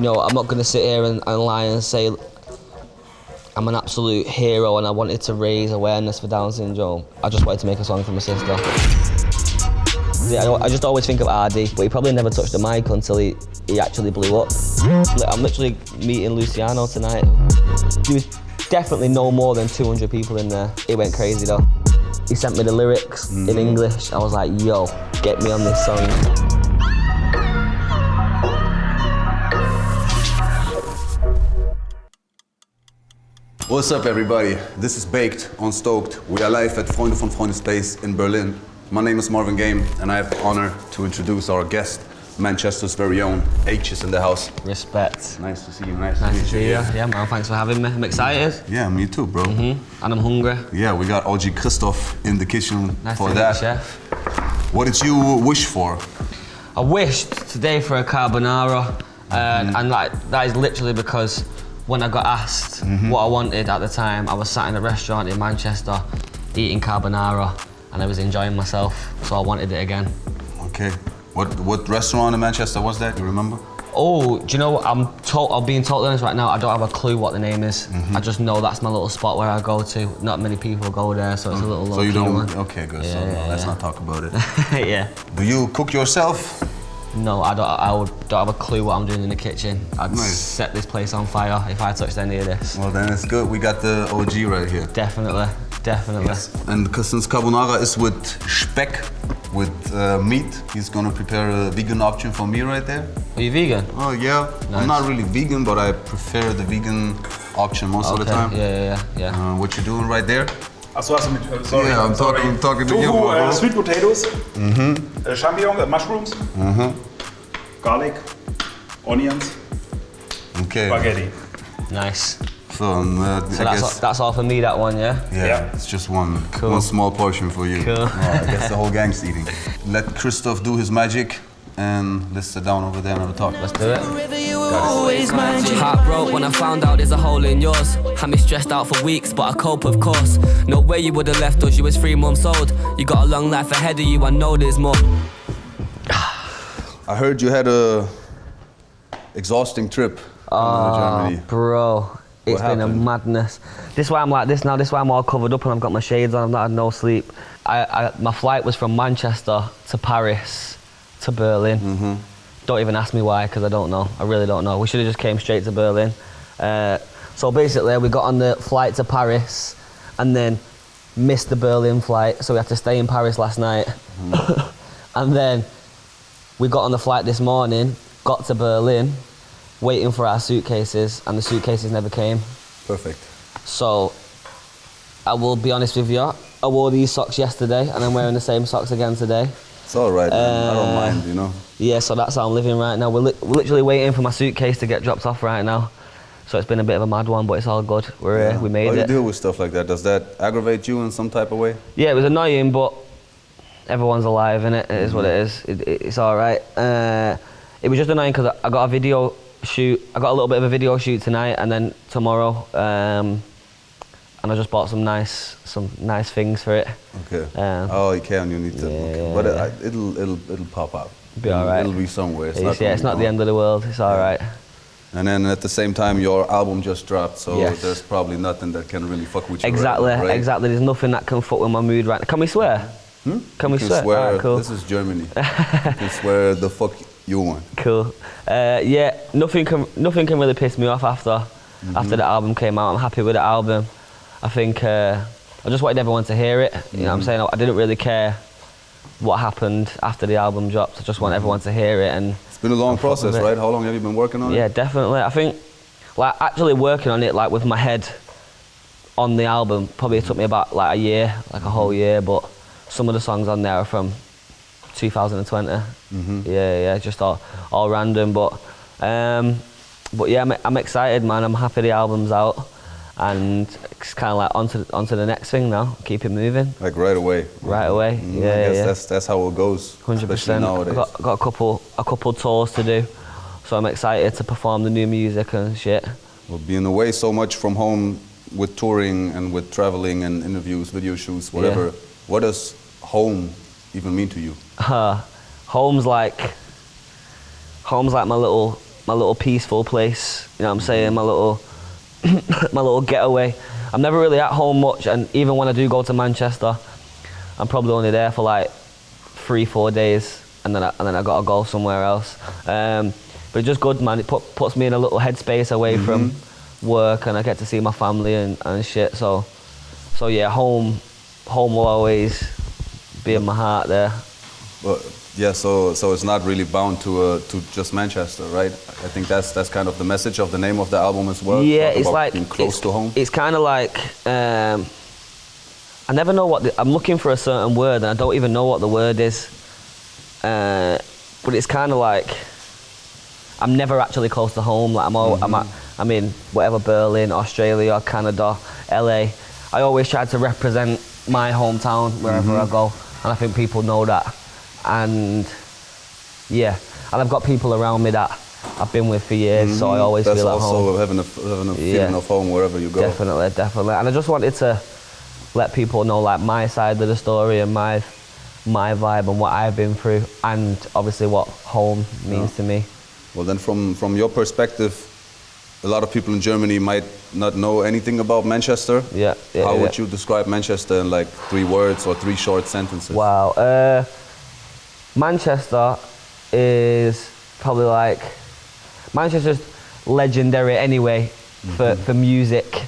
know, I'm not going to sit here and lie and say I'm an absolute hero and I wanted to raise awareness for Down syndrome. I just wanted to make a song for my sister. Yeah, I just always think of Ardy, but he probably never touched the mic until he actually blew up. I'm literally meeting Luciano tonight. There was definitely no more than 200 people in there. It went crazy though. He sent me the lyrics in English. I was like, yo, get me on this song. What's up, everybody? This is Baked on Stoked. We are live at Freunde von Freunde Space in Berlin. My name is Marvin Game, and I have the honor to introduce our guest, Manchester's very own AITCH is in the house. Respect. Nice to see you. Nice to meet see you. Yeah, man. Thanks for having me. I'm excited. Yeah, me too, bro. And I'm hungry. Yeah, we got OG Christoph in the kitchen nice for to that. Meet you, chef. What did you wish for? I wished today for a carbonara, and like that is literally because when I got asked what I wanted at the time, I was sat in a restaurant in Manchester eating carbonara and I was enjoying myself, so I wanted it again. Okay. What restaurant in Manchester was that? Do you remember? Oh, do you know what? I'm being totally honest right now, I don't have a clue what the name is. I just know that's my little spot where I go to. Not many people go there, so it's a little low. So you don't, one. okay, good. Yeah, so yeah, let's not talk about it. Yeah. Do you cook yourself? No, I don't have a clue what I'm doing in the kitchen. I'd set this place on fire if I touched any of this. Well, then it's good. We got the OG right here. Definitely, definitely. Yes. And since carbonara is with speck, with meat, he's gonna prepare a vegan option for me right there. Are you vegan? Oh yeah. Nice. I'm not really vegan, but I prefer the vegan option most of the time. Yeah. What you doing right there? Achso, hast du mit, sorry. Yeah, I'm talking to you. Tofu, sweet potatoes, champignon, mushrooms, garlic, onions, spaghetti. Nice. So, that's all for me, that one, yeah? Yeah, it's just one small portion for you. Cool. I guess the whole gang's eating. Let Christoph do his magic and let's sit down over there and have a talk. Let's do it. Heart broke when I found out there's a hole in yours. Had me stressed out for weeks, but I cope, of course. No way you would have left us, you was 3 months old. You got a long life ahead of you, I know there's more. I heard you had a exhausting trip to Germany. Bro, it's been a madness. This is why I'm like this now, this is why I'm all covered up and I've got my shades on, I've not had no sleep. My flight was from Manchester to Paris to Berlin. Don't even ask me why, because I don't know. I really don't know. We should have just came straight to Berlin. So basically, we got on the flight to Paris and then missed the Berlin flight, so we had to stay in Paris last night. And then we got on the flight this morning, got to Berlin, waiting for our suitcases, and the suitcases never came. Perfect. So, I will be honest with you, I wore these socks yesterday, and I'm wearing the same socks again today. It's all right, man. I don't mind, you know. Yeah, so that's how I'm living right now. We're literally waiting for my suitcase to get dropped off right now. So it's been a bit of a mad one, but it's all good. We're here, we made it. How do you deal with stuff like that? Does that aggravate you in some type of way? Yeah, it was annoying, but everyone's alive, innit? It is what it is. It's all right. It was just annoying because I got a video shoot. I got a little bit of a video shoot tonight and then tomorrow. And I just bought some nice things for it. Okay. You need to. But it'll pop up. Be all right. It'll be somewhere. It's not the end of the world. It's all right. And then at the same time, your album just dropped, so there's probably nothing that can really fuck with you. Exactly. Right now, right? Exactly. There's nothing that can fuck with my mood right now. Can we swear? Can we swear? All right, cool. This is Germany. You can swear the fuck you want. Cool. Yeah. Nothing can really piss me off after the album came out. I'm happy with the album. I think I just wanted everyone to hear it. You know what I'm saying? I didn't really care what happened after the album dropped. I just want everyone to hear it. And it's been a long process, right? How long have you been working on it? Yeah, definitely. I think like actually working on it like with my head on the album probably took me about like a year, like a whole year. But some of the songs on there are from 2020. Yeah, just all random. But yeah, I'm excited, man. I'm happy the album's out. And it's kind of like onto the next thing now. Keep it moving. Like right away. Right away. I guess that's how it goes. 100%. Nowadays. I've got a couple tours to do, so I'm excited to perform the new music and shit. Well, being away so much from home with touring and with traveling and interviews, video shoots, whatever. What does home even mean to you? Home's like my little my little peaceful place. You know what I'm saying? My little my little getaway. I'm never really at home much, and even when I do go to Manchester, I'm probably only there for like 3-4 days, and then I gotta go somewhere else. But it's just good, man. It puts me in a little headspace away from work, and I get to see my family and shit. So yeah, home will always be in my heart there. Well, yeah, so it's not really bound to just Manchester, right? I think that's kind of the message of the name of the album as well. Yeah, Talk it's about like being close to home. It's kind of like I never know what I'm looking for a certain word, and I don't even know what the word is. But it's kind of like I'm never actually close to home. Like I'm in whatever, Berlin, Australia, Canada, LA. I always try to represent my hometown wherever I go, and I think people know that. And yeah, and I've got people around me that I've been with for years, so I always feel at home. That's also having a feeling of home wherever you go. Definitely. And I just wanted to let people know like my side of the story and my vibe and what I've been through, and obviously what home means to me. Well, then from your perspective, a lot of people in Germany might not know anything about Manchester. How would you describe Manchester in like 3 words or 3 short sentences? Wow. Manchester is probably like, Manchester's legendary anyway for music.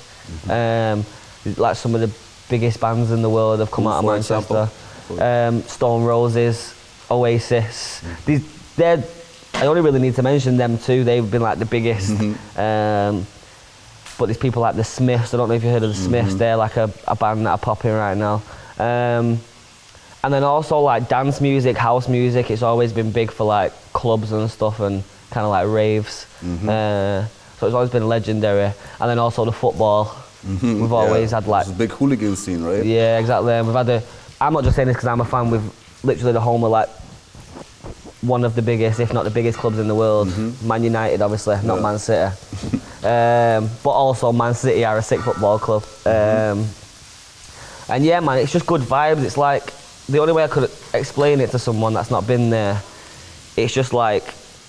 Like some of the biggest bands in the world have come out of Manchester. Stone Roses, Oasis. I only really need to mention them two. They've been like the biggest. But there's people like the Smiths. I don't know if you heard of the Smiths. They're like a band that are popping right now. And then also like dance music, house music. It's always been big for like clubs and stuff, and kind of like raves. So it's always been legendary. And then also the football. We've always had like... It's a big hooligan scene, right? Yeah, exactly. And we've had I'm not just saying this because I'm a fan. We've literally the home of like one of the biggest, if not the biggest clubs in the world. Man United, obviously, not Man City. But also Man City are a sick football club. And yeah, man, it's just good vibes. It's like, the only way I could explain it to someone that's not been there, it's just like,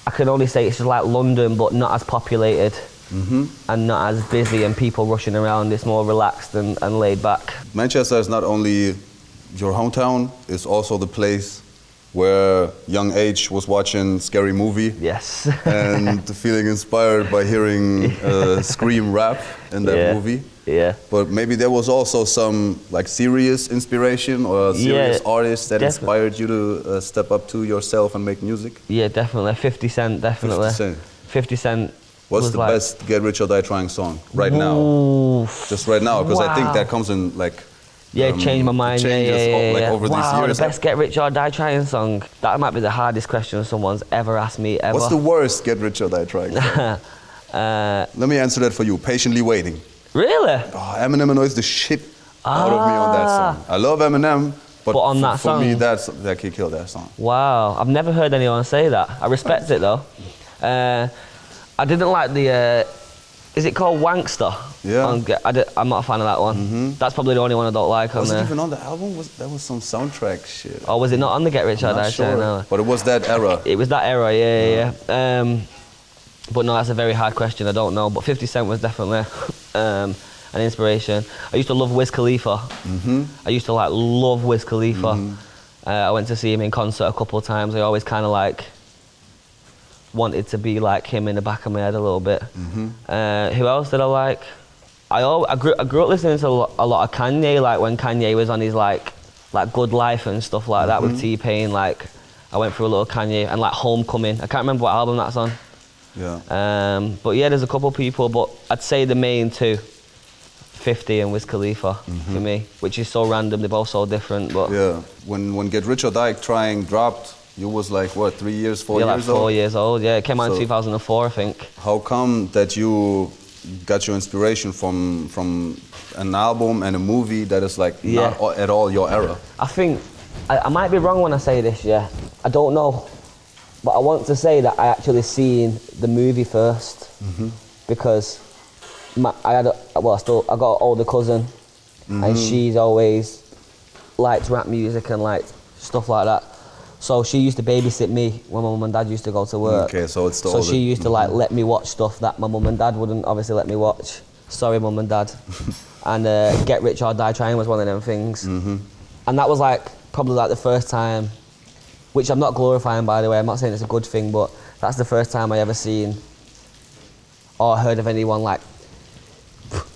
I can only say it's just like London, but not as populated. And not as busy and people rushing around. It's more relaxed and laid back. Manchester is not only your hometown, it's also the place where young AITCH was watching Scary Movie. Yes. And feeling inspired by hearing Scream rap in that movie. Yeah. But maybe there was also some like serious inspiration or serious artist that inspired you to step up to yourself and make music? Yeah, definitely. 50 Cent, definitely. 50 Cent. What's the best Get Rich or Die Trying song right now? Just right now, because I think that comes in like... Yeah, changed my mind. Over these years. The best Get Rich or Die Trying song. That might be the hardest question someone's ever asked me ever. What's the worst Get Rich or Die Trying song? Let me answer that for you. Patiently Waiting. Really? Oh, Eminem annoys the shit out of me on that song. I love Eminem, but on that song, for me, that could kill that song. Wow, I've never heard anyone say that. I respect it though. I didn't like the, is it called Wankster? Yeah. I'm not a fan of that one. That's probably the only one I don't like on there. Was it even on the album? That was some soundtrack shit. Oh, was it not on the Get Rich or Die Trying? No. But it was that era. It was that era, yeah. But no, that's a very hard question, I don't know. But 50 Cent was definitely an inspiration. I used to love Wiz Khalifa. I used to like love Wiz Khalifa. I went to see him in concert a couple of times. I always kind of like wanted to be like him in the back of my head a little bit. Who else did I like? I grew up listening to a lot of Kanye, like when Kanye was on his like Good Life and stuff like that with T-Pain. Like I went through a little Kanye, and like Homecoming. I can't remember what album that's on. Yeah. But yeah, there's a couple people, but I'd say the main two, 50 and Wiz Khalifa for me, which is so random. They're both so different. But yeah, when Get Rich or Die Trying dropped, you was like what, 3 years, 4 years old? Yeah, like 4 years old. Yeah, it came out in 2004, I think. How come that you got your inspiration from an album and a movie that is like not at all your era? I think I might be wrong when I say this. Yeah, I don't know. But I want to say that I actually seen the movie first because I got an older cousin and she's always liked rap music and like stuff like that. So she used to babysit me when my mum and dad used to go to work. Okay, so it's the So older. she used to like let me watch stuff that my mum and dad wouldn't obviously let me watch. Sorry, mum and dad. And Get Rich or Die Tryin' was one of them things. And that was like probably like the first time, which I'm not glorifying by the way, I'm not saying it's a good thing, but that's the first time I ever seen or heard of anyone like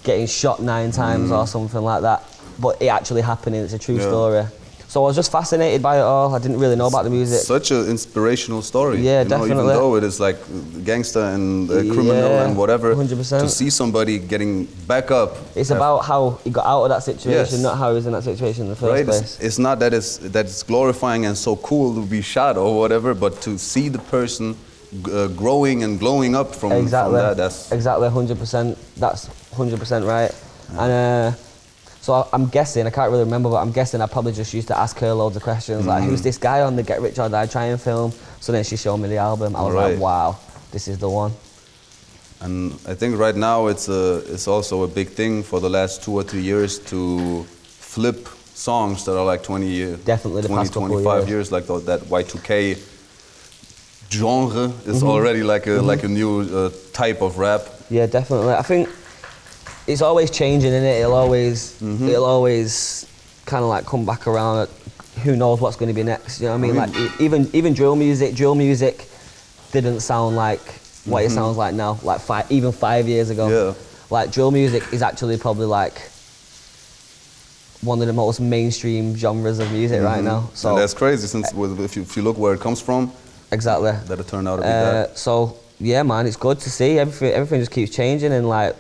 getting shot 9 times or something like that. But it actually happening, it's a true story. So I was just fascinated by it all. I didn't really know about the music. Such an inspirational story. Yeah, you know, definitely. even though it is like gangster and criminal and whatever, 100%. to see somebody getting back up. It's about how he got out of that situation, Yes. not how he was in that situation in the first Right, place. it's not that it's glorifying and so cool to be shot or whatever, but to see the person growing and glowing up from that. That's exactly 100%. That's 100% right. And so I'm guessing, I can't really remember, but I'm guessing I probably just used to ask her loads of questions like, who's this guy on the Get Rich or Die Tryin' film? So then she showed me the album. I was like, wow, this is the one. And I think right now it's also a big thing for the last 2 or 3 years to flip songs that are like 20 years, Definitely the 20, past couple 25 years, like that Y2K genre is already like a new type of rap. Yeah, definitely. I think it's always changing, innit? It'll always kind of like come back around. Who knows what's going to be next? You know what I mean? Like even drill music didn't sound like what it sounds like now. Like even 5 years ago. Yeah. Like drill music is actually probably like one of the most mainstream genres of music right now. So and that's crazy since if you look where it comes from. Exactly. That it turned out to be that. So yeah, man, it's good to see everything just keeps changing and like.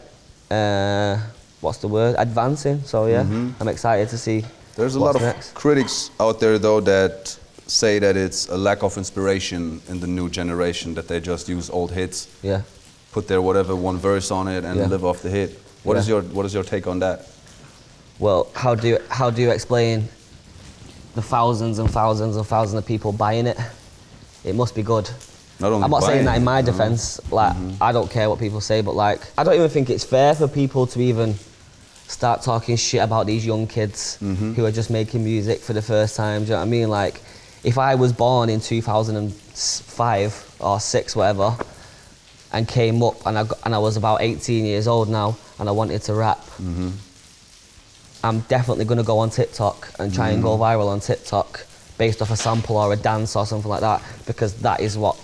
What's the word? Advancing. So yeah, I'm excited to see. There's a what's lot of next. critics out there though that say that it's a lack of inspiration in the new generation, that they just use old hits, put their whatever one verse on it and live off the hit. What is your take on that? Well, how do you explain the thousands and thousands and thousands of people buying it? It must be good. I'm not saying that in my defense, like I don't care what people say, but like I don't even think it's fair for people to even start talking shit about these young kids who are just making music for the first time. Do you know what I mean? Like if I was born in 2005 or 6, whatever, and came up and I was about 18 years old now and I wanted to rap, I'm definitely gonna go on TikTok and try and go viral on TikTok based off a sample or a dance or something like that, because that is what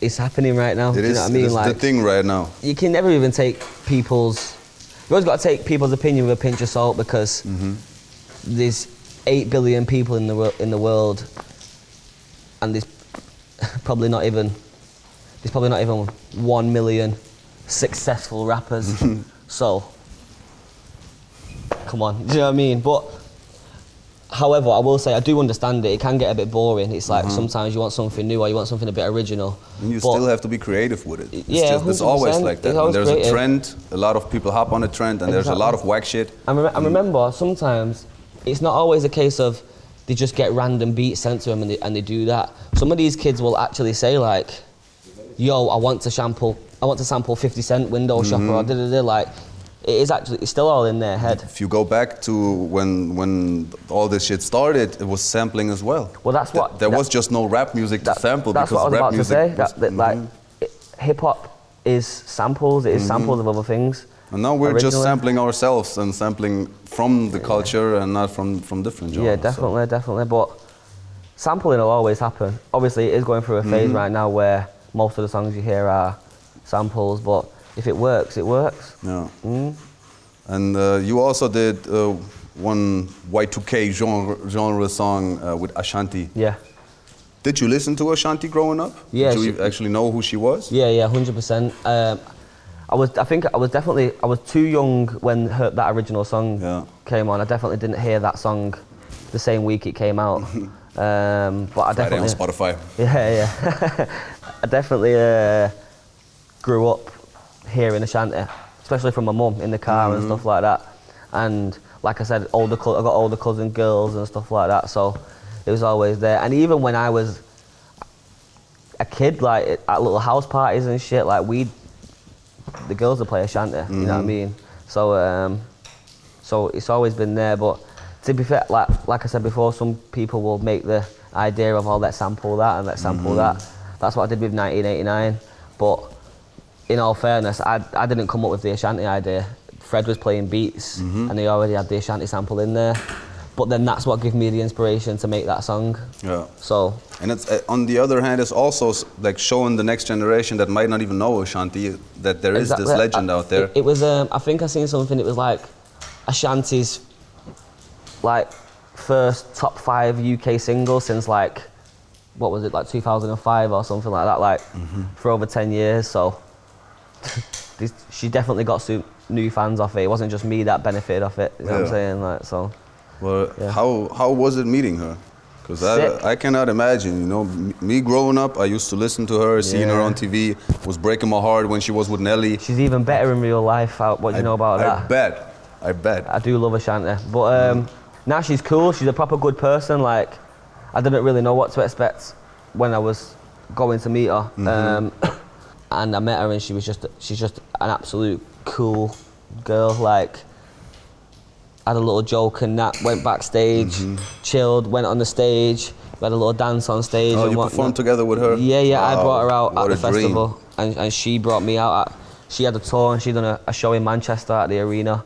is happening right now. Do you know what I mean? It's like the thing right now. You can never even take people's. You always got to take people's opinion with a pinch of salt, because there's 8 billion people in the world, and there's probably not even 1 million successful rappers. So come on, do you know what I mean? But however, I will say I do understand it. It can get a bit boring. It's like sometimes you want something new or you want something a bit original. And you still have to be creative with it. It's always like that. When there's creative. a trend, a lot of people hop on a trend, and there's a lot of whack shit. I remember sometimes it's not always a case of they just get random beats sent to them and they do that. Some of these kids will actually say like, "Yo, I want to sample 50 Cent Window Shopper," or da-da-da, like. It's still all in their head. If you go back to when all this shit started, it was sampling as well. Well, that's what... There was just no rap music to sample, that's because what I was rap music... about to say. Like, hip-hop is samples, it is samples of other things. And now we're originally. just sampling ourselves and sampling from the culture and not from different genres. Yeah, definitely. But sampling will always happen. Obviously, it is going through a phase right now where most of the songs you hear are samples, but if it works, it works. Yeah. And you also did one Y2K genre song with Ashanti. Yeah. Did you listen to Ashanti growing up? Yeah. Did you actually know who she was? Yeah, 100%. I was too young when that original song came on. I definitely didn't hear that song the same week it came out. But I definitely... on Spotify. Yeah. I definitely grew up hearing Ashanti, especially from my mum in the car and stuff like that. And like I said, I got older cousin girls and stuff like that, so it was always there. And even when I was a kid, like at little house parties and shit, like the girls would play Ashanti, you know what I mean? So so it's always been there. But to be fair, like I said before, some people will make the idea of, oh, let's sample that and let's sample that. That's what I did with 1989. But in all fairness, I didn't come up with the Ashanti idea. Fred was playing beats and he already had the Ashanti sample in there. But then that's what gave me the inspiration to make that song. Yeah. So. And it's on the other hand, it's also like showing the next generation that might not even know Ashanti that there is this legend out there. It was. I think I seen something. It was like Ashanti's like first top 5 UK single since like, what was it, like 2005 or something like that. Like for over 10 years. So she definitely got some new fans off it. It wasn't just me that benefited off it. You know what I'm saying? Like so. Well, how was it meeting her? Because I cannot imagine, you know, me growing up, I used to listen to her, seeing her on TV, was breaking my heart when she was with Nelly. She's even better in real life, what you know about that? I bet. I do love Ashanti. But now she's cool, she's a proper good person. Like, I didn't really know what to expect when I was going to meet her. And I met her and she's just an absolute cool girl. Like, had a little joke and that, went backstage, chilled, went on the stage, we had a little dance on stage. Oh, you performed together with her? Yeah, wow. I brought her out at the festival and she brought me out. She had a tour and she done a show in Manchester at the arena.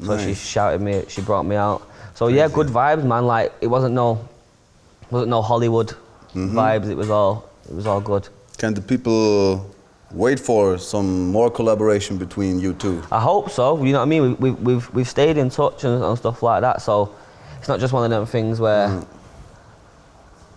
So she shouted me, she brought me out. So yeah, good vibes, man. Like, it wasn't no Hollywood vibes, it was all good. Can the people wait for some more collaboration between you two? I hope so. You know what I mean? We've stayed in touch and stuff like that. So it's not just one of them things where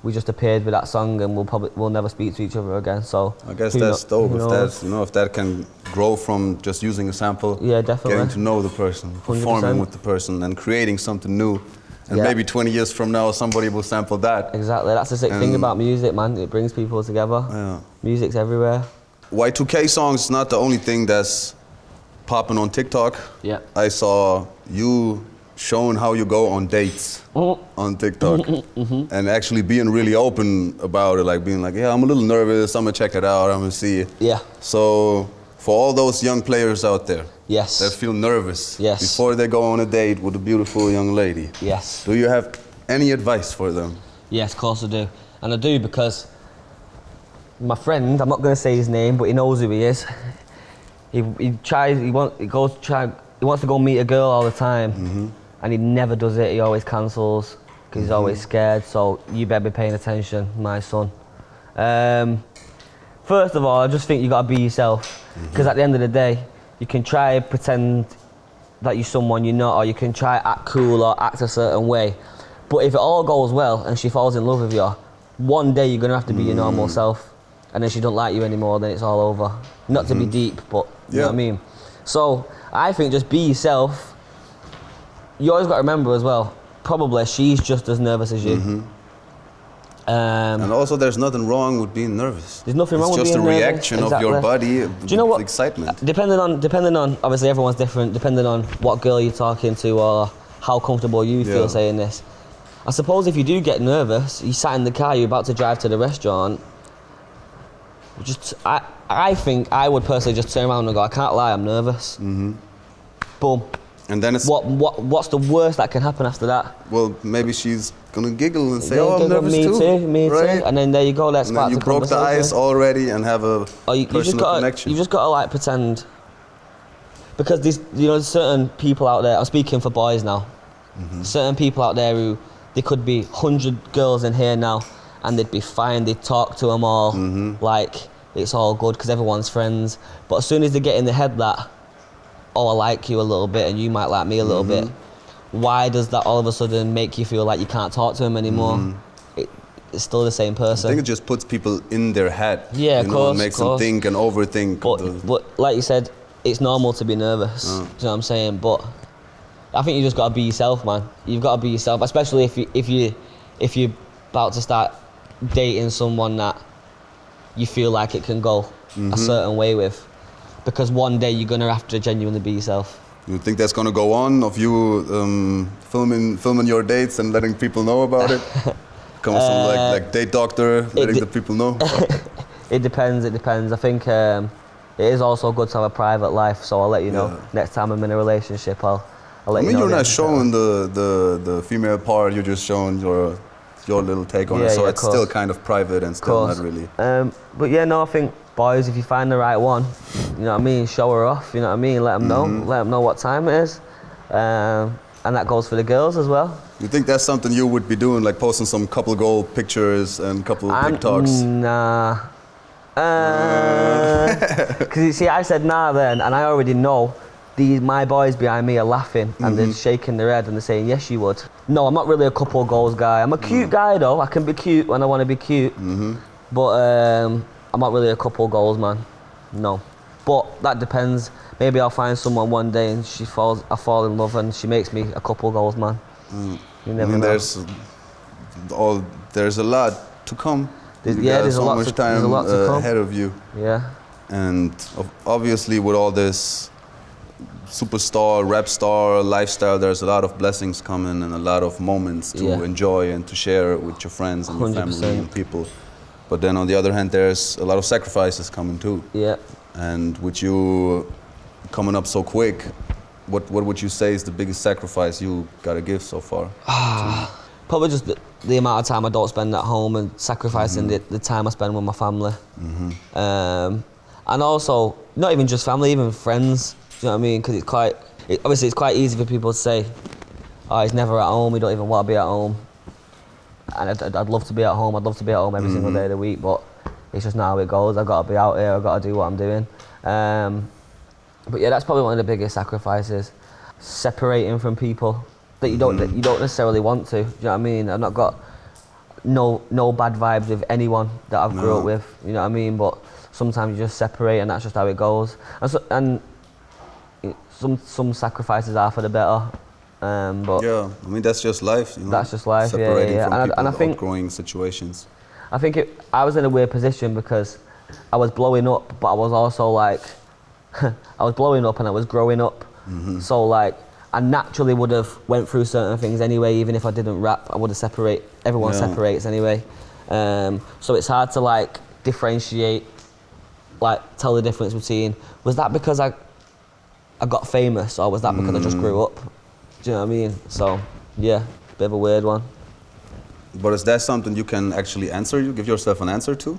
we just appeared with that song and we'll never speak to each other again. So I guess that's dope. If that can grow from just using a sample, yeah, definitely. Getting to know the person, 100%. Performing with the person, and creating something new. And maybe 20 years from now, somebody will sample that. Exactly. That's the sick thing about music, man. It brings people together. Yeah. Music's everywhere. Y2K songs is not the only thing that's popping on TikTok. Yeah. I saw you showing how you go on dates on TikTok and actually being really open about it, like being like, yeah, I'm a little nervous, I'm gonna check it out, I'm gonna see it. Yeah. So for all those young players out there that feel nervous before they go on a date with a beautiful young lady, do you have any advice for them? Yes, of course I do. And I do because my friend, I'm not going to say his name, but he knows who he is. He wants to go meet a girl all the time, and he never does it. He always cancels because he's always scared. So you better be paying attention, my son. First of all, I just think you got to be yourself, because at the end of the day, you can try pretend that you're someone you're not, or you can try act cool or act a certain way. But if it all goes well and she falls in love with you, one day you're going to have to be your normal self. And then she don't like you anymore, then it's all over. Not to be deep, but you know what I mean? So I think just be yourself. You always got to remember as well, probably she's just as nervous as you. And also there's nothing wrong with being nervous. There's nothing wrong with being nervous. It's just a reaction of your body, do you know what? Excitement. Depending on, obviously everyone's different, depending on what girl you're talking to or how comfortable you feel saying this. I suppose if you do get nervous, you sat in the car, you're about to drive to the restaurant, I think I would personally just turn around and go, I can't lie, I'm nervous. Boom. And then it's what's the worst that can happen after that? Well, maybe she's gonna giggle and say, "Oh, I'm nervous too." Me too. And then there you go. Let's start the conversation. You broke the ice already and have a personal connection. You just gotta like pretend, because there's certain people out there. I'm speaking for boys now. Certain people out there who there could be 100 girls in here now, and they'd be fine. They'd talk to them all like it's all good because everyone's friends. But as soon as they get in the head that, oh, I like you a little bit and you might like me a little bit, why does that all of a sudden make you feel like you can't talk to him anymore? It's still the same person. I think it just puts people in their head. Yeah, of course. Makes them think and overthink. But like you said, it's normal to be nervous. Do you know what I'm saying? But I think you just gotta be yourself, man. You've got to be yourself, especially if you're about to start dating someone that you feel like it can go a certain way with, because one day you're gonna have to genuinely be yourself. You think that's gonna go on of you filming your dates and letting people know about it? Become some like date doctor, letting the people know? It depends. I think it is also good to have a private life, so I'll let you know. Next time I'm in a relationship, I'll I'll let I you mean, know. you're not showing the female part. You're just showing your little take on it. So it's still kind of private and still not really. But yeah, no, I think boys, if you find the right one, you know what I mean, show her off. You know what I mean, let them know. Let them know what time it is. And that goes for the girls as well. You think that's something you would be doing, like posting some couple goal pictures and couple TikToks? Nah. Because you see, I said nah then, and I already know my boys behind me are laughing and they're shaking their head and they're saying, yes, you would. No, I'm not really a couple goals guy. I'm a cute guy though. I can be cute when I want to be cute. But I'm not really a couple goals man. No. But that depends. Maybe I'll find someone one day and I fall in love and she makes me a couple goals man. You never know. There's a lot to come. There's a lot to come ahead of you. Yeah. And obviously with all this superstar, rap star lifestyle, there's a lot of blessings coming and a lot of moments to enjoy and to share with your friends and your family and people. But then on the other hand, there's a lot of sacrifices coming too. Yeah. And with you coming up so quick, what would you say is the biggest sacrifice you gotta give so far? Probably just the amount of time I don't spend at home and sacrificing the time I spend with my family. And also, not even just family, even friends. Do you know what I mean? Because obviously it's quite easy for people to say, oh, he's never at home, he don't even want to be at home. And I'd love to be at home, I'd love to be at home every single day of the week, but it's just not how it goes. I've got to be out here, I've got to do what I'm doing. But yeah, that's probably one of the biggest sacrifices. Separating from people that you don't necessarily want to. Do you know what I mean? I've not got no bad vibes with anyone that I've grew up with. You know what I mean? But sometimes you just separate, and that's just how it goes. And some sacrifices are for the better. But yeah, I mean that's just life. You know? That's just life. Separating from people, and I think outgrowing situations. I think I was in a weird position because I was blowing up, but I was also like, I was blowing up and I was growing up. So like, I naturally would have went through certain things anyway, even if I didn't rap, I would have separated. Everyone separates anyway. So it's hard to like differentiate, like tell the difference between, was that because I got famous or was that because I just grew up? Do you know what I mean? So yeah, bit of a weird one. But is that something you can actually answer? You give yourself an answer to?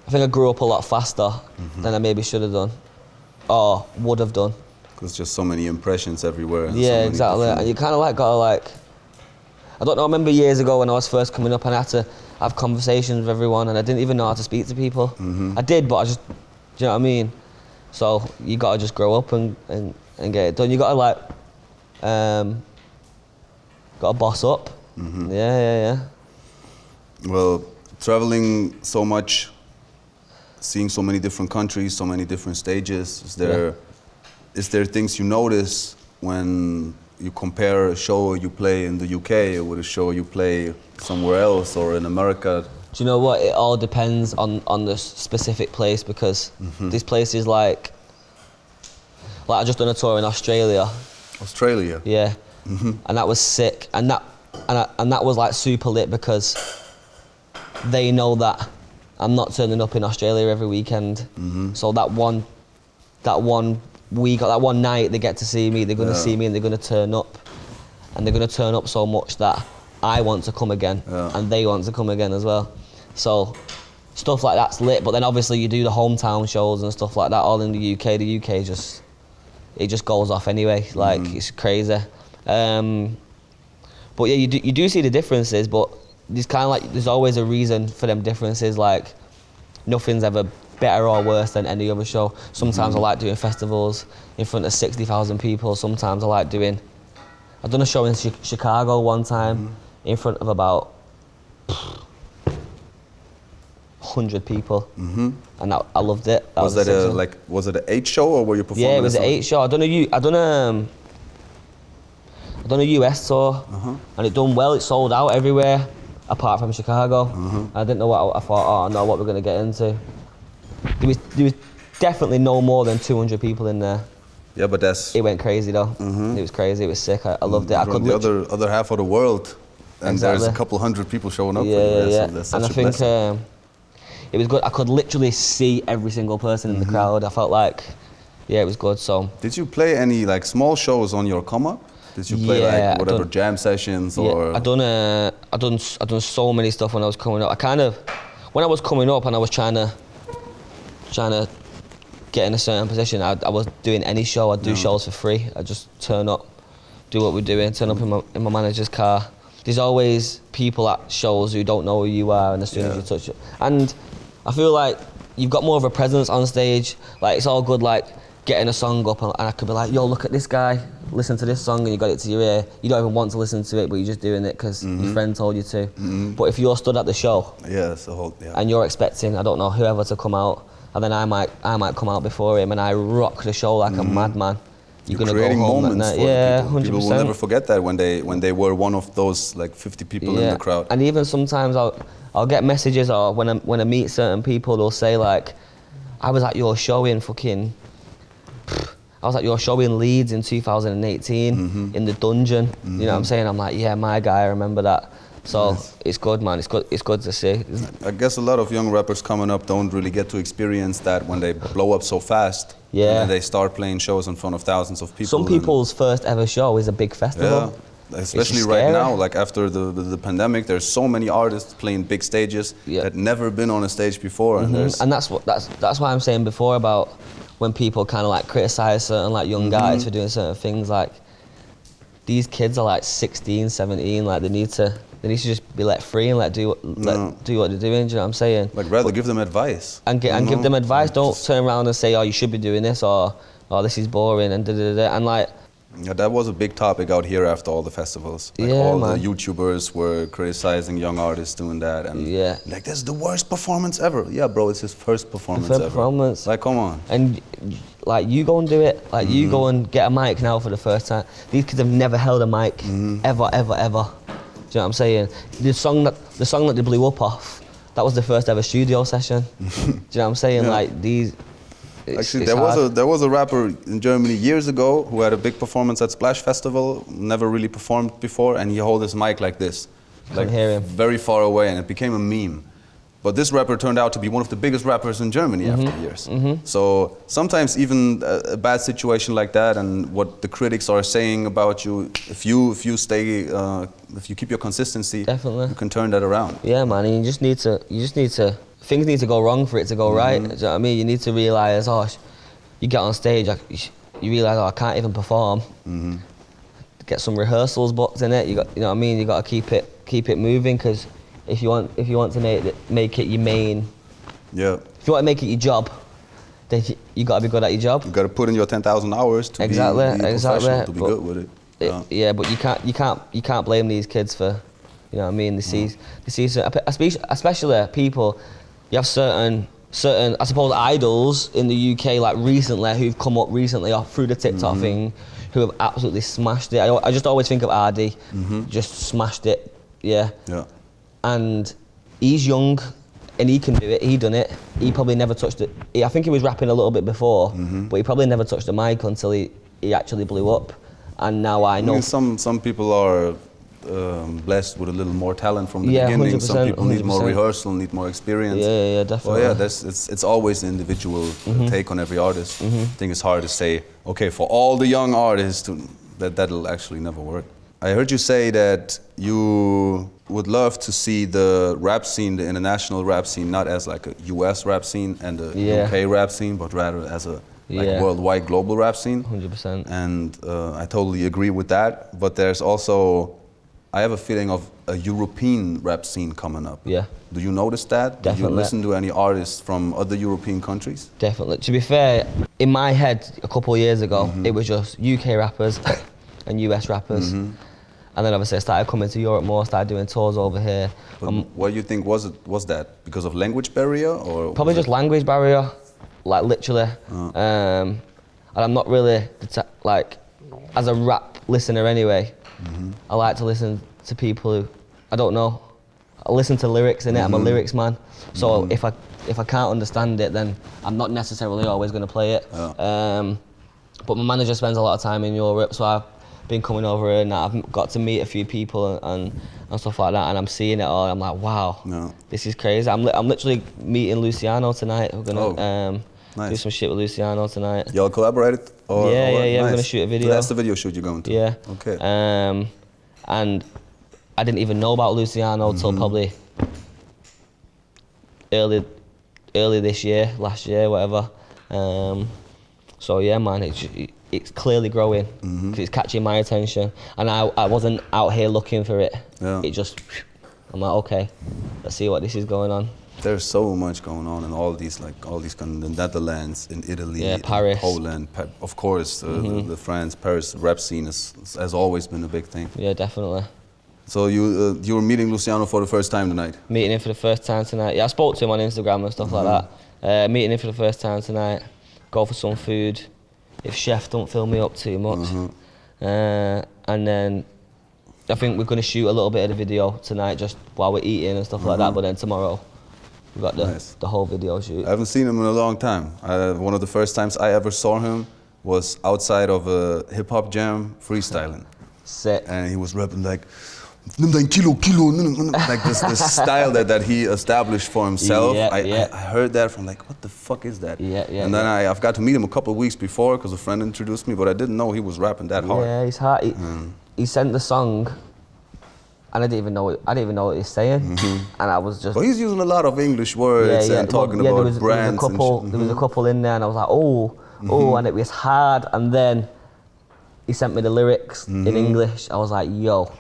I think I grew up a lot faster than I maybe should have done, or would have done. Because just so many impressions everywhere. And yeah, exactly. And you kind of like gotta like, I don't know, I remember years ago when I was first coming up and I had to have conversations with everyone and I didn't even know how to speak to people. I did, but I just, do you know what I mean? So you gotta just grow up and get it done. You gotta like, gotta boss up. Yeah. Well, traveling so much, seeing so many different countries, so many different stages, is there things you notice when you compare a show you play in the UK with a show you play somewhere else or in America? Do you know what? It all depends on the specific place because these places like I just done a tour in Australia. Australia? Yeah. And that was sick. And that was like super lit because they know that I'm not turning up in Australia every weekend. So that one week, that one night they get to see me, they're gonna see me and they're gonna turn up. And they're gonna turn up so much that I want to come again and they want to come again as well. So stuff like that's lit, but then obviously you do the hometown shows and stuff like that all in the UK. The UK it just goes off anyway, like it's crazy. But yeah, you do see the differences, but there's kind of like, there's always a reason for them differences, like nothing's ever better or worse than any other show. Sometimes I like doing festivals in front of 60,000 people, sometimes I like doing, I've done a show in Chicago one time in front of about 100 people, and I loved it. Was it an AITCH show or were you performing? Yeah, it was an AITCH show. I done a US tour, and it done well. It sold out everywhere, apart from Chicago. I didn't know what I thought. Oh no, what we're gonna get into. There was definitely no more than 200 people in there. Yeah, but it went crazy though. It was crazy. It was sick. I loved it. I could the other half of the world, and there's a couple hundred people showing up. So that's such and I think it was good. I could literally see every single person in the crowd. I felt like, yeah, it was good. So. Did you play any like small shows on your come up? Did you play like whatever jam sessions or? I done so many stuff when I was coming up. When I was coming up and I was trying to get in a certain position, I was doing any show. I'd do shows for free. I'd just turn up, do what we're doing, turn up in my manager's car. There's always people at shows who don't know who you are, and as soon as you touch it, and I feel like you've got more of a presence on stage. Like it's all good, like getting a song up, and I could be like, yo, look at this guy, listen to this song, and you got it to your ear. You don't even want to listen to it, but you're just doing it because your friend told you to. But if you're stood at the show, and you're expecting, I don't know, whoever to come out, and then I might come out before him, and I rock the show like a madman. You're gonna creating go home moments that for night. people. 100%. People will never forget that when they were one of those like 50 people in the crowd. And even sometimes I'll get messages, or when I meet certain people, they'll say like, I was at your show in Leeds in 2018 in the dungeon. You know what I'm saying? I'm like, yeah, my guy, I remember that. So it's good, man. It's good to see. I guess a lot of young rappers coming up don't really get to experience that when they blow up so fast. Yeah. And then they start playing shows in front of thousands of people. Some people's first ever show is a big festival. Yeah. Especially right now, like after the pandemic, there's so many artists playing big stages that never been on a stage before. And that's why I'm saying before about when people kind of like criticize certain like young guys for doing certain things. Like these kids are like 16, 17. Like they need to just be let free and do what they're doing. Do you know what I'm saying? Like rather give them advice and give them advice. Don't turn around and say, oh, you should be doing this, or this is boring and and like. Yeah, that was a big topic out here after all the festivals. Like all the YouTubers were criticizing young artists doing that, and like, this is the worst performance ever. Yeah, bro, it's his first performance ever. Like, come on. And like, you go and do it. Like, you go and get a mic now for the first time. These kids have never held a mic, ever. Do you know what I'm saying? The song that they blew up off, that was the first ever studio session. Do you know what I'm saying? Like these. Actually, there was a rapper in Germany years ago who had a big performance at Splash Festival, never really performed before, and he held his mic like this, like very far away, and it became a meme. But this rapper turned out to be one of the biggest rappers in Germany after years. So sometimes even a bad situation like that, and what the critics are saying about you, if you keep your consistency, you can turn that around. Yeah, man. And you just need to. Things need to go wrong for it to go right. Do you know what I mean? You need to realise, you get on stage, you realise, I can't even perform. Get some rehearsals booked in it. You know what I mean? You got to keep it moving, because if you want to make it your main. Yeah. If you want to make it your job, then you got to be good at your job. You got to put in your 10,000 hours to be professional, to be good with it. Yeah, but you can't blame these kids for, you know what I mean? They see especially people. You have certain, I suppose, idols in the UK, like recently, who've come up recently through the TikTok thing, who have absolutely smashed it. I just always think of RD, just smashed it, yeah. And he's young, and he can do it. He done it. He probably never touched it. I think he was rapping a little bit before, but he probably never touched the mic until he actually blew up. And now I know. Some people are blessed with a little more talent from the beginning. Some people need more rehearsal, need more experience. Yeah, definitely. Well, yeah, it's always an individual take on every artist. I think it's hard to say, okay, for all the young artists, that'll actually never work. I heard you say that you would love to see the rap scene, the international rap scene, not as like a US rap scene and a UK rap scene, but rather as a worldwide global rap scene. 100%. And I totally agree with that. But there's also, I have a feeling of a European rap scene coming up. Yeah. Do you notice that? Definitely. Do you listen to any artists from other European countries? Definitely. To be fair, in my head a couple of years ago, it was just UK rappers and US rappers. And then obviously I started coming to Europe more, started doing tours over here. What do you think was that? Because of language barrier, or? Probably just language barrier, like literally. And I'm not really, like, as a rap listener anyway, I like to listen to people who, I don't know, I listen to lyrics in it, I'm a lyrics man. So if I can't understand it, then I'm not necessarily always going to play it. But my manager spends a lot of time in Europe, so I've been coming over here and I've got to meet a few people and stuff like that, and I'm seeing it all. I'm like, wow, this is crazy. I'm literally meeting Luciano tonight. We're gonna Nice. Do some shit with Luciano tonight. Y'all collaborated? Or, yeah, or we're nice. gonna shoot a video. So that's the video shoot you're going to? Yeah. Okay. And I didn't even know about Luciano till probably early this year, last year, whatever. So yeah, man, it's clearly growing. 'Cause it's catching my attention, and I wasn't out here looking for it. Yeah. It just, I'm like, okay, let's see what this is going on. There's so much going on in all these kind of the Netherlands, in Italy, Yeah, Paris. in Poland, of course, the France, Paris rap scene has always been a big thing. Yeah, definitely. So you were meeting Luciano for the first time tonight? Meeting him for the first time tonight. Yeah, I spoke to him on Instagram and stuff like that. Meeting him for the first time tonight. Go for some food. If Chef don't fill me up too much. And then I think we're going to shoot a little bit of the video tonight just while we're eating and stuff like that. But then tomorrow we've got the whole video shoot. I haven't seen him in a long time. One of the first times I ever saw him was outside of a hip-hop jam freestyling. Sick. And he was rapping like, like this style that he established for himself. I heard that from like, what the fuck is that? And then I've got to meet him a couple of weeks before because a friend introduced me, but I didn't know he was rapping that hard. Yeah, he's hard. He sent the song, and I didn't even know what he's saying, and I was just. But he's using a lot of English words and talking about brands. There was a couple in there, and I was like, and it was hard. And then he sent me the lyrics in English. I was like, yo,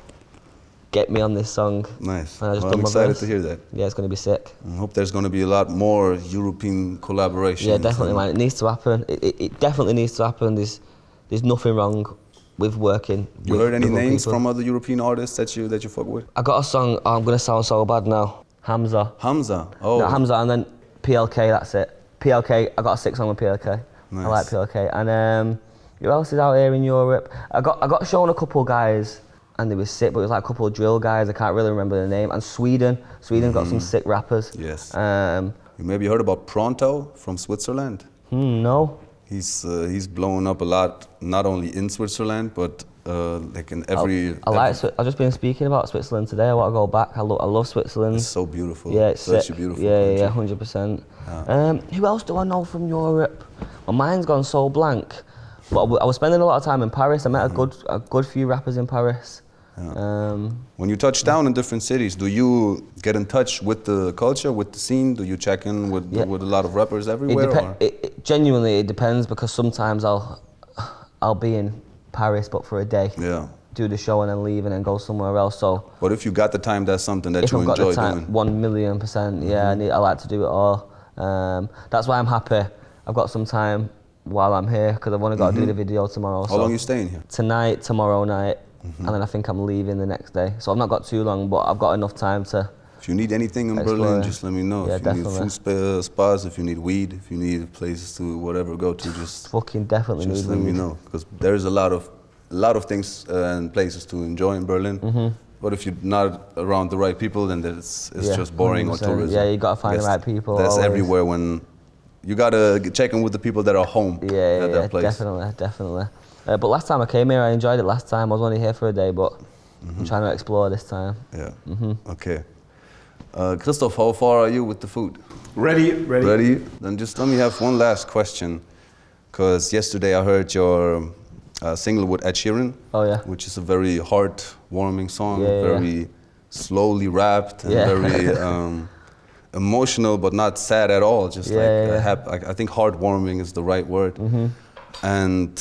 get me on this song. Nice. And I just I'm excited to hear that. Yeah, it's going to be sick. I hope there's going to be a lot more European collaborations. Yeah, definitely, man. It needs to happen. It definitely needs to happen. There's nothing wrong with working. You heard any names from other European artists that you fuck with? I got a song. Oh, I'm going to sound so bad now. Hamza. Hamza. Oh. No, Hamza, and then PLK. That's it. PLK. I got a sick song with PLK. Nice. I like PLK. And who else is out here in Europe? I got shown a couple guys. And they were sick, but it was like a couple of drill guys. I can't really remember the name. And Sweden's got some sick rappers. Yes. You maybe heard about Pronto from Switzerland? No. He's blowing up a lot, not only in Switzerland, but like in every. I've just been speaking about Switzerland today. I want to go back. I love Switzerland. It's so beautiful. Yeah, it's such sick. a beautiful country. country. 100%. Who else do I know from Europe? My mind's gone so blank. But I was spending a lot of time in Paris. I met a good few rappers in Paris. Yeah. When you touch down in different cities, do you get in touch with the culture, with the scene? Do you check in with a lot of rappers everywhere? Genuinely, it depends, because sometimes I'll be in Paris, but for a day. Yeah. Do the show and then leave and then go somewhere else. So. But if you got the time, that's something that you enjoy doing. If I've got the time, 1,000,000%. Yeah, I like to do it all. That's why I'm happy. I've got some time while I'm here, because I've only got to do the video tomorrow. How long are you staying here? Tonight, tomorrow night. And then I think I'm leaving the next day. So I've not got too long, but I've got enough time to. If you need anything in Berlin, just let me know. Yeah, if you definitely. need food spots, if you need weed, if you need places to whatever go to, just fucking definitely just let me know. Because there's a lot of things and places to enjoy in Berlin. But if you're not around the right people, then it's just boring 100%. or tourism. Yeah, you gotta find the right people. That's always. everywhere. When you gotta check in with the people that are home at that place. Definitely. But last time I came here, I enjoyed it last time. I was only here for a day, but I'm trying to explore this time. Yeah. Okay. Christoph, how far are you with the food? Ready. Then just let me have one last question, because yesterday I heard your single with Ed Sheeran. Oh yeah. Which is a very heart-warming song, very slowly rapped and very emotional, but not sad at all. Just I think heartwarming is the right word. And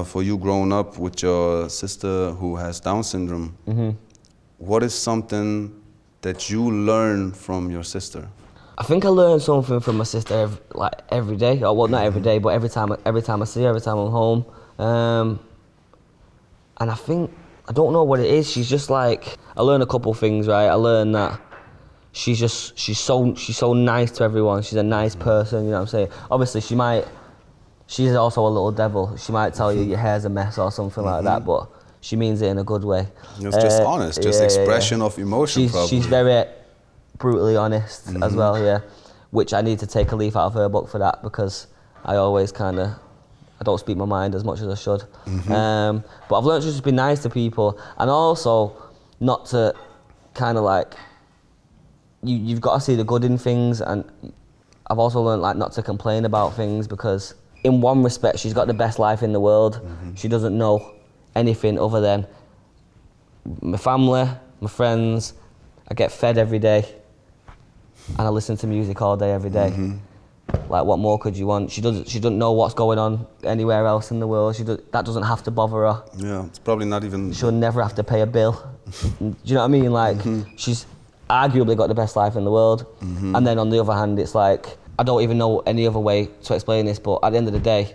for you growing up with your sister who has Down syndrome, what is something that you learn from your sister? I think I learn something from my sister every day. Or, well, not every day, but every time I see her, every time I'm home. And I think, I don't know what it is. She's just like, I learn a couple things, right? I learn that she's so nice to everyone. She's a nice person, you know what I'm saying? Obviously, she's also a little devil. She might tell you your hair's a mess or something like that, but she means it in a good way. It's just honest, just expression of emotion, probably. She's very brutally honest as well, which I need to take a leaf out of her book for that, because I always I don't speak my mind as much as I should. But I've learned to just be nice to people, and also not to you've got to see the good in things, and I've also learned like not to complain about things, because in one respect she's got the best life in the world. She doesn't know anything other than my family, my friends. I get fed every day, and I listen to music all day every day. Like, what more could you want? She doesn't know what's going on anywhere else in the world. That doesn't have to bother her. Yeah, it's probably not even... She'll never have to pay a bill. Do you know what I mean? Like, she's arguably got the best life in the world. And then on the other hand, it's like, I don't even know any other way to explain this, but at the end of the day,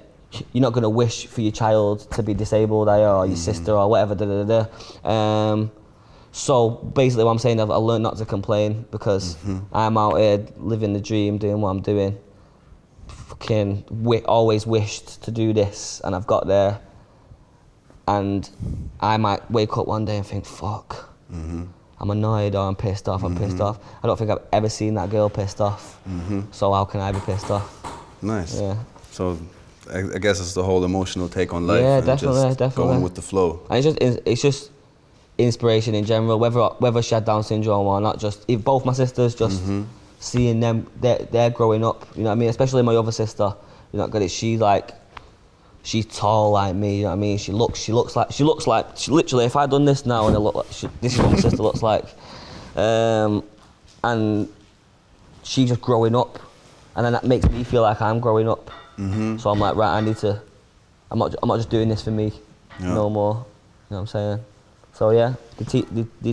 you're not going to wish for your child to be disabled, are you? Or your sister, or whatever, So basically what I'm saying, I've learned not to complain, because I'm out here living the dream, doing what I'm doing. Fucking always wished to do this, and I've got there. And I might wake up one day and think, fuck, I'm annoyed, or I'm pissed off, I'm pissed off. I don't think I've ever seen that girl pissed off. So how can I be pissed off? Nice. Yeah. So I guess it's the whole emotional take on life. Yeah, and definitely. Going with the flow. And it's just inspiration in general, whether she had Down syndrome or not. Just if both my sisters, just seeing them, they're growing up. You know what I mean? Especially my other sister. You know, because she's tall like me. You know what I mean? She looks like literally. If I'd done this now, and this is what my sister looks like, and she's just growing up, and then that makes me feel like I'm growing up. So I'm like, right, I need to. I'm not just doing this for me no more. You know what I'm saying? So yeah, they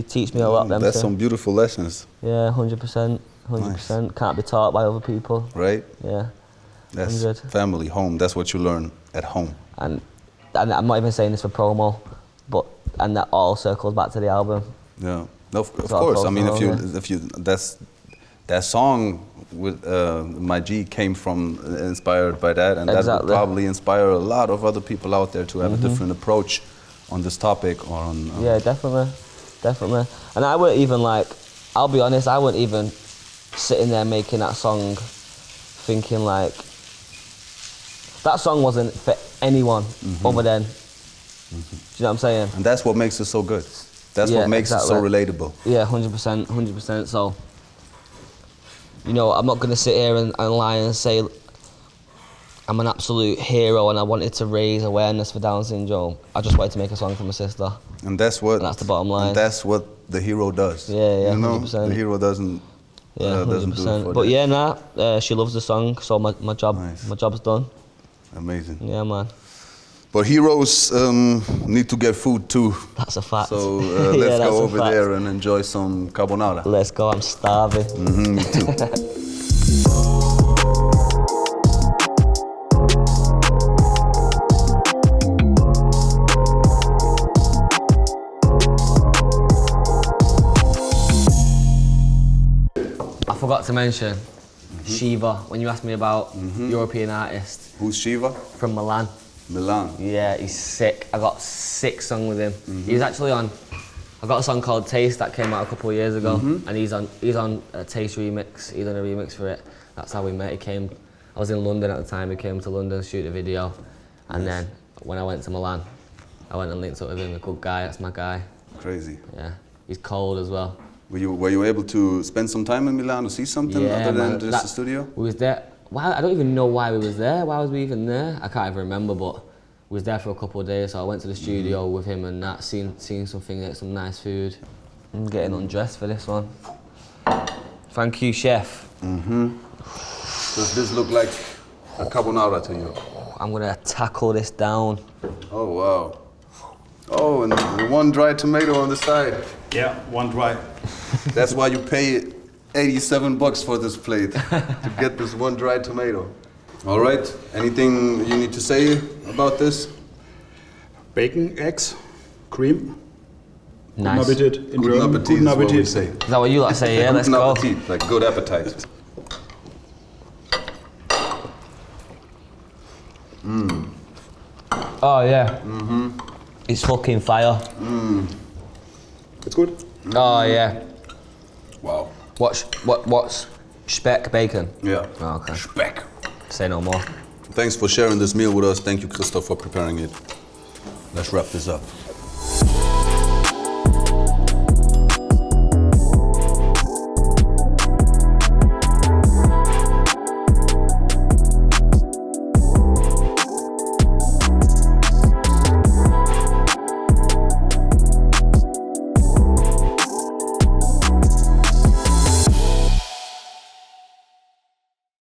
teach me a lot. That's some beautiful lessons. Yeah, 100%. Nice. Can't be taught by other people. Right? Yeah. That's 100. family, home. That's what you learn at home. And I'm not even saying this for promo, and that all circles back to the album. Yeah. No, of course. I mean, if you that song with My G came from inspired by that, and that would probably inspire a lot of other people out there to have a different approach on this topic or on. Yeah, definitely. And I wouldn't even I'll be honest, I wouldn't even sitting there making that song thinking like, that song wasn't for anyone other than, do you know what I'm saying? And that's what makes it so good. That's what makes it so relatable. Yeah, 100%. So, you know, I'm not gonna sit here and lie and say I'm an absolute hero and I wanted to raise awareness for Down syndrome. I just wanted to make a song for my sister. And that's the bottom line. And that's what the hero does. Yeah, you know? 100%. The hero doesn't. Yeah, 100%. Doesn't do it for but that. yeah, she loves the song, so my job's done. Amazing. Yeah, man. But heroes need to get food too. That's a fact. So let's go over there and enjoy some carbonara. Let's go, I'm starving. Me too. I forgot to mention Shiva when you asked me about European artist. Who's Shiva? From Milan. Milan. Yeah, he's sick. I got 6 songs with him. He was actually on. I got a song called Taste that came out a couple of years ago, and he's on a Taste remix. He done a remix for it. That's how we met. I was in London at the time. He came to London to shoot a video, and then when I went to Milan, I went and linked up with him. A good guy. That's my guy. Crazy. Yeah, he's cold as well. Were you able to spend some time in Milan to see something other than just the studio? We was there. Why, I don't even know why we was there. Why was we even there? I can't even remember, but we was there for a couple of days. So I went to the studio with him and that, seeing something, some nice food. I'm getting undressed for this one. Thank you, chef. Does this look like a carbonara to you? I'm gonna tackle this down. Oh wow. Oh, and the one dry tomato on the side. Yeah, one dry. That's why you pay $87 for this plate, to get this one dry tomato. All right, anything you need to say about this? Bacon, eggs, cream. Nice. Guten Appetit in Guten German. Appetit Guten is what we Appetit. say. Is that what you like to say? Yeah, let's Guten go. Appetit, like good appetite. Oh yeah. It's fucking fire. It's good. Oh yeah. Wow. What's speck bacon? Yeah. Oh, okay. Speck. Say no more. Thanks for sharing this meal with us. Thank you, Christoph, for preparing it. Let's wrap this up.